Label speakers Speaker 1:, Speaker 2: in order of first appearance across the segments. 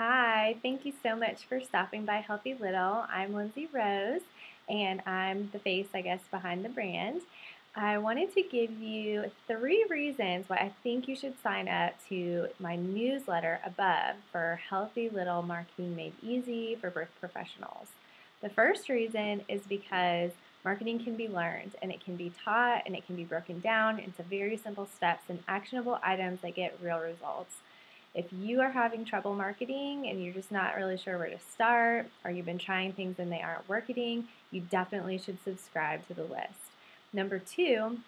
Speaker 1: Hi, thank you so much for stopping by Healthy Little. I'm Lindsay Rose, and I'm the face, I guess, behind the brand. I wanted to give you 3 reasons why I think you should sign up to my newsletter above for Healthy Little Marketing Made Easy for Birth Professionals. The first reason is because marketing can be learned and it can be taught and it can be broken down into very simple steps and actionable items that get real results. If you are having trouble marketing and you're just not really sure where to start, or you've been trying things and they aren't working, you definitely should subscribe to the list. Number 2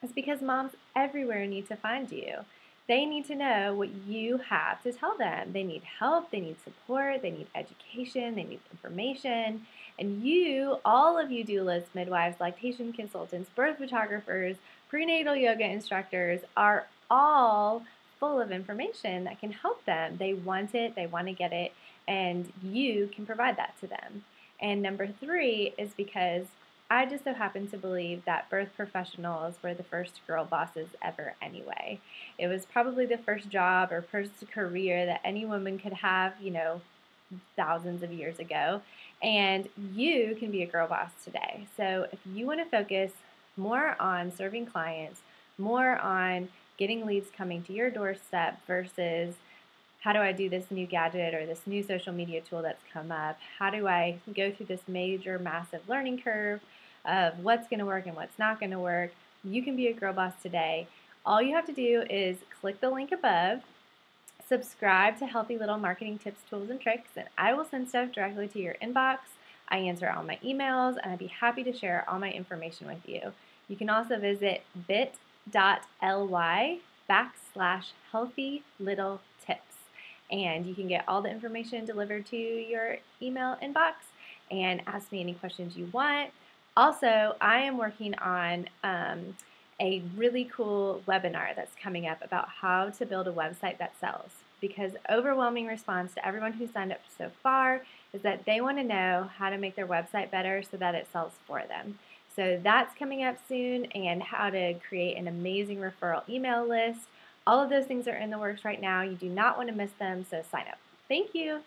Speaker 1: is because moms everywhere need to find you. They need to know what you have to tell them. They need help, they need support, they need education, they need information. And you, all of you doulas, midwives, lactation consultants, birth photographers, prenatal yoga instructors are all full of information that can help them. They want it, they want to get it, and you can provide that to them. And number 3 is because I just so happen to believe that birth professionals were the first girl bosses ever anyway. It was probably the first job or first career that any woman could have, thousands of years ago. And you can be a girl boss today. So if you want to focus more on serving clients, more on getting leads coming to your doorstep versus how do I do this new gadget or this new social media tool that's come up? How do I go through this major, massive learning curve of what's going to work and what's not going to work? You can be a girl boss today. All you have to do is click the link above, subscribe to Healthy Little Marketing Tips, Tools, and Tricks, and I will send stuff directly to your inbox. I answer all my emails, and I'd be happy to share all my information with you. You can also visit bit.ly/healthy little tips, and you can get all the information delivered to your email inbox and ask me any questions you want. Also, I am working on a really cool webinar that's coming up about how to build a website that sells, because overwhelming response to everyone who signed up so far is that they want to know how to make their website better so that it sells for them. So that's coming up soon, and how to create an amazing referral email list. All of those things are in the works right now. You do not want to miss them, so sign up. Thank you.